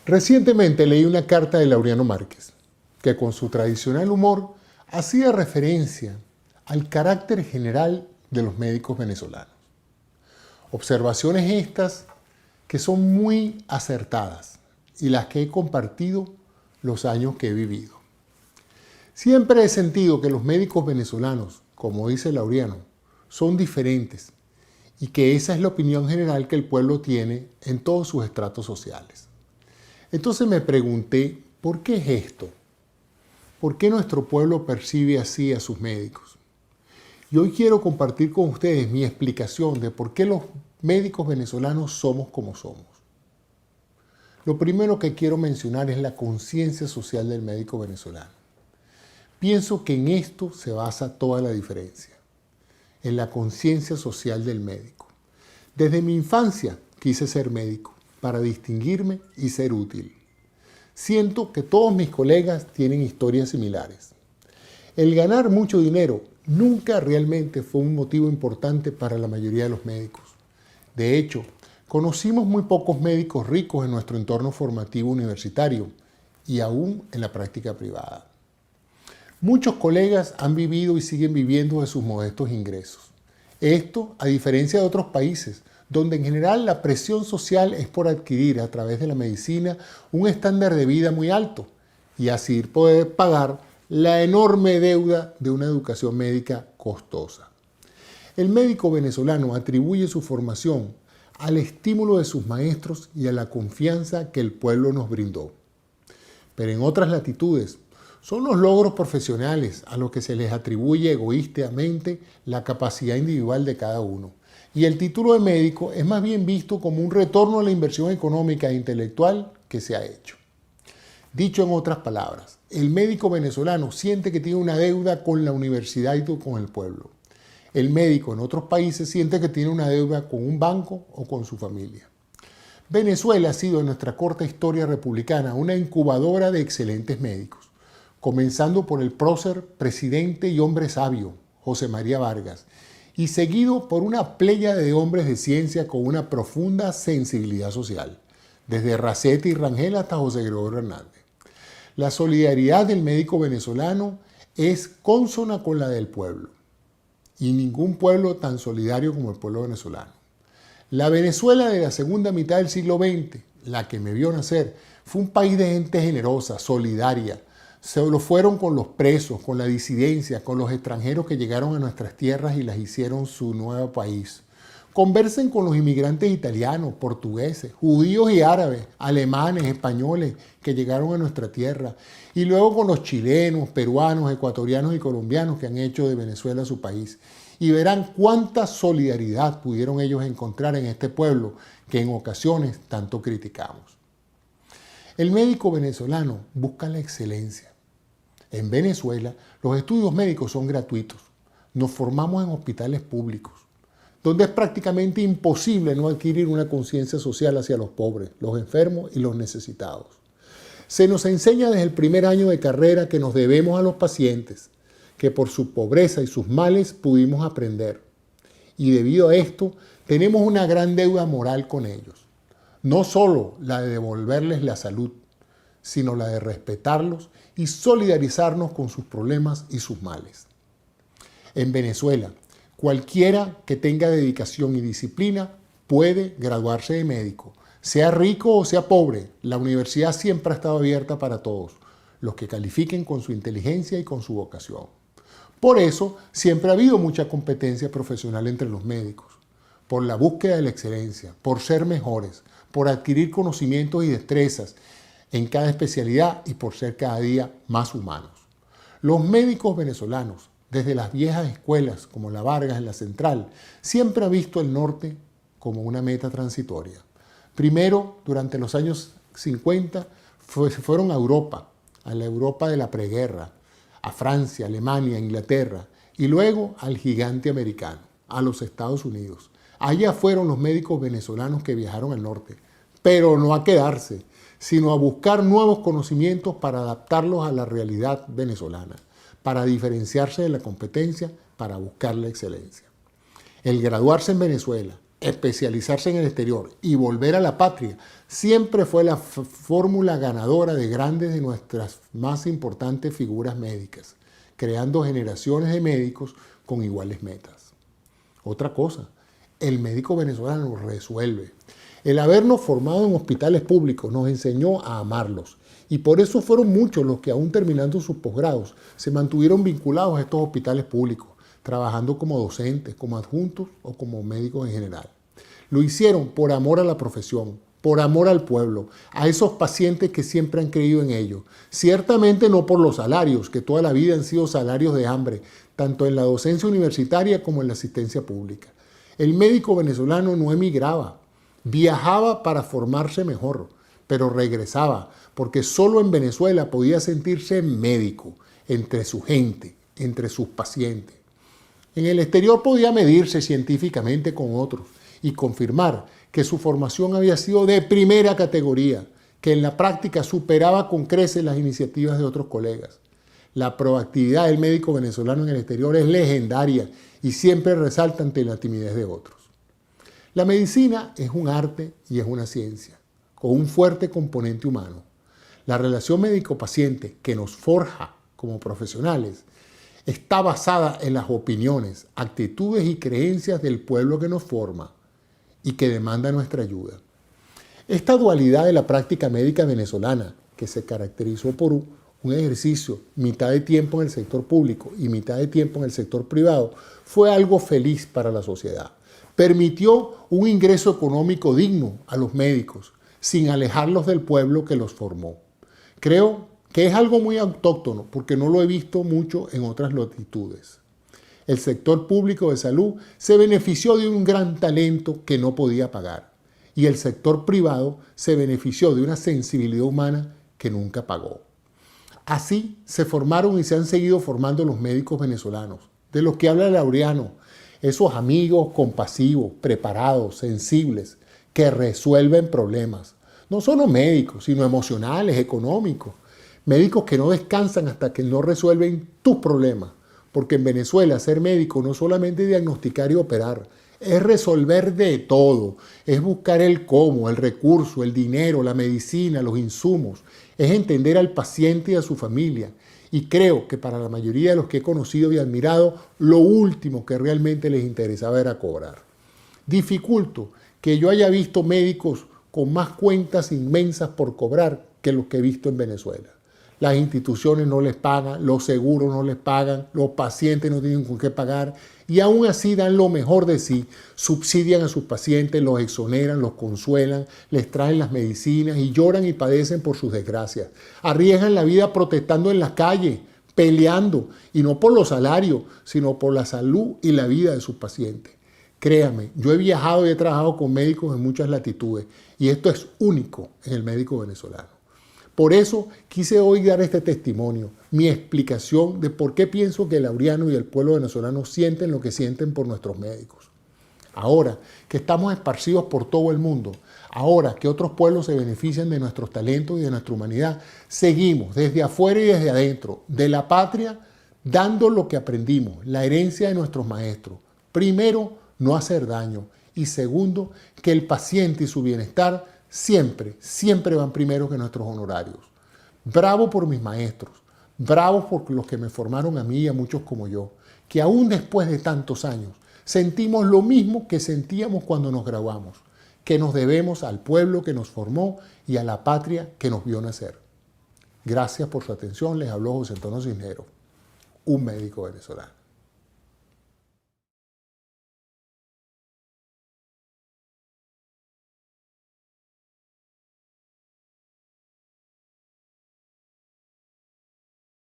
Recientemente leí una carta de Laureano Márquez, que con su tradicional humor hacía referencia al carácter general de los médicos venezolanos. Observaciones estas que son muy acertadas y las que he compartido los años que he vivido. Siempre he sentido que los médicos venezolanos, como dice Laureano, son diferentes y que esa es la opinión general que el pueblo tiene en todos sus estratos sociales. Entonces me pregunté, ¿por qué es esto? ¿Por qué nuestro pueblo percibe así a sus médicos? Y hoy quiero compartir con ustedes mi explicación de por qué los médicos venezolanos somos como somos. Lo primero que quiero mencionar es la conciencia social del médico venezolano. Pienso que en esto se basa toda la diferencia, en la conciencia social del médico. Desde mi infancia quise ser médico para distinguirme y ser útil. Siento que todos mis colegas tienen historias similares. El ganar mucho dinero nunca realmente fue un motivo importante para la mayoría de los médicos. De hecho, conocimos muy pocos médicos ricos en nuestro entorno formativo universitario y aún en la práctica privada. Muchos colegas han vivido y siguen viviendo de sus modestos ingresos. Esto, a diferencia de otros países, donde en general la presión social es por adquirir a través de la medicina un estándar de vida muy alto y así poder pagar la enorme deuda de una educación médica costosa. El médico venezolano atribuye su formación al estímulo de sus maestros y a la confianza que el pueblo nos brindó. Pero en otras latitudes, son los logros profesionales a los que se les atribuye egoístamente la capacidad individual de cada uno. Y el título de médico es más bien visto como un retorno a la inversión económica e intelectual que se ha hecho. Dicho en otras palabras, el médico venezolano siente que tiene una deuda con la universidad y con el pueblo. El médico en otros países siente que tiene una deuda con un banco o con su familia. Venezuela ha sido en nuestra corta historia republicana una incubadora de excelentes médicos, comenzando por el prócer presidente y hombre sabio, José María Vargas, y seguido por una pléyade de hombres de ciencia con una profunda sensibilidad social, desde Racetti y Rangel hasta José Gregorio Hernández. La solidaridad del médico venezolano es consona con la del pueblo, y ningún pueblo tan solidario como el pueblo venezolano. La Venezuela de la segunda mitad del siglo XX, la que me vio nacer, fue un país de gente generosa, solidaria. Se lo fueron con los presos, con la disidencia, con los extranjeros que llegaron a nuestras tierras y las hicieron su nuevo país. Conversen con los inmigrantes italianos, portugueses, judíos y árabes, alemanes, españoles que llegaron a nuestra tierra. Y luego con los chilenos, peruanos, ecuatorianos y colombianos que han hecho de Venezuela su país. Y verán cuánta solidaridad pudieron ellos encontrar en este pueblo que en ocasiones tanto criticamos. El médico venezolano busca la excelencia. En Venezuela, los estudios médicos son gratuitos. Nos formamos en hospitales públicos, donde es prácticamente imposible no adquirir una conciencia social hacia los pobres, los enfermos y los necesitados. Se nos enseña desde el primer año de carrera que nos debemos a los pacientes, que por su pobreza y sus males pudimos aprender. Y debido a esto, tenemos una gran deuda moral con ellos. No solo la de devolverles la salud, sino la de respetarlos y solidarizarnos con sus problemas y sus males. En Venezuela, cualquiera que tenga dedicación y disciplina puede graduarse de médico. Sea rico o sea pobre, la universidad siempre ha estado abierta para todos, los que califiquen con su inteligencia y con su vocación. Por eso, siempre ha habido mucha competencia profesional entre los médicos, por la búsqueda de la excelencia, por ser mejores, por adquirir conocimientos y destrezas en cada especialidad y por ser cada día más humanos. Los médicos venezolanos, desde las viejas escuelas como la Vargas en la Central, siempre han visto el norte como una meta transitoria. Primero, durante los años 50, fueron a Europa, a la Europa de la preguerra, a Francia, Alemania, Inglaterra, y luego al gigante americano, a los Estados Unidos. Allá fueron los médicos venezolanos que viajaron al norte, pero no a quedarse, sino a buscar nuevos conocimientos para adaptarlos a la realidad venezolana, para diferenciarse de la competencia, para buscar la excelencia. El graduarse en Venezuela, especializarse en el exterior y volver a la patria, siempre fue la fórmula ganadora de grandes de nuestras más importantes figuras médicas, creando generaciones de médicos con iguales metas. Otra cosa, el médico venezolano resuelve. El habernos formado en hospitales públicos nos enseñó a amarlos, y por eso fueron muchos los que, aún terminando sus posgrados, se mantuvieron vinculados a estos hospitales públicos, trabajando como docentes, como adjuntos o como médicos en general. Lo hicieron por amor a la profesión, por amor al pueblo, a esos pacientes que siempre han creído en ellos. Ciertamente no por los salarios, que toda la vida han sido salarios de hambre, tanto en la docencia universitaria como en la asistencia pública. El médico venezolano no emigraba, viajaba para formarse mejor, pero regresaba, porque solo en Venezuela podía sentirse médico, entre su gente, entre sus pacientes. En el exterior podía medirse científicamente con otros y confirmar que su formación había sido de primera categoría, que en la práctica superaba con creces las iniciativas de otros colegas. La proactividad del médico venezolano en el exterior es legendaria y siempre resalta ante la timidez de otros. La medicina es un arte y es una ciencia, con un fuerte componente humano. La relación médico-paciente que nos forja como profesionales está basada en las opiniones, actitudes y creencias del pueblo que nos forma y que demanda nuestra ayuda. Esta dualidad de la práctica médica venezolana, que se caracterizó por un ejercicio mitad de tiempo en el sector público y mitad de tiempo en el sector privado, fue algo feliz para la sociedad. Permitió un ingreso económico digno a los médicos, sin alejarlos del pueblo que los formó. Creo que es algo muy autóctono, porque no lo he visto mucho en otras latitudes. El sector público de salud se benefició de un gran talento que no podía pagar, y el sector privado se benefició de una sensibilidad humana que nunca pagó. Así se formaron y se han seguido formando los médicos venezolanos, de los que habla Laureano, esos amigos compasivos, preparados, sensibles, que resuelven problemas. No solo médicos, sino emocionales, económicos. Médicos que no descansan hasta que no resuelven tus problemas. Porque en Venezuela ser médico no solamente diagnosticar y operar, es resolver de todo. Es buscar el cómo, el recurso, el dinero, la medicina, los insumos. Es entender al paciente y a su familia. Y creo que para la mayoría de los que he conocido y admirado, lo último que realmente les interesaba era cobrar. Dificulto que yo haya visto médicos con más cuentas inmensas por cobrar que los que he visto en Venezuela. Las instituciones no les pagan, los seguros no les pagan, los pacientes no tienen con qué pagar y aún así dan lo mejor de sí, subsidian a sus pacientes, los exoneran, los consuelan, les traen las medicinas y lloran y padecen por sus desgracias. Arriesgan la vida protestando en las calles, peleando, y no por los salarios, sino por la salud y la vida de sus pacientes. Créame, yo he viajado y he trabajado con médicos en muchas latitudes y esto es único en el médico venezolano. Por eso quise hoy dar este testimonio, mi explicación de por qué pienso que Laureano y el pueblo venezolano sienten lo que sienten por nuestros médicos. Ahora que estamos esparcidos por todo el mundo, ahora que otros pueblos se benefician de nuestros talentos y de nuestra humanidad, seguimos desde afuera y desde adentro, de la patria, dando lo que aprendimos, la herencia de nuestros maestros. Primero, no hacer daño y segundo, que el paciente y su bienestar siempre van primero que nuestros honorarios. Bravo por mis maestros, bravo por los que me formaron a mí y a muchos como yo, que aún después de tantos años sentimos lo mismo que sentíamos cuando nos graduamos, que nos debemos al pueblo que nos formó y a la patria que nos vio nacer. Gracias por su atención, les habló José Antonio Cisneros, un médico venezolano.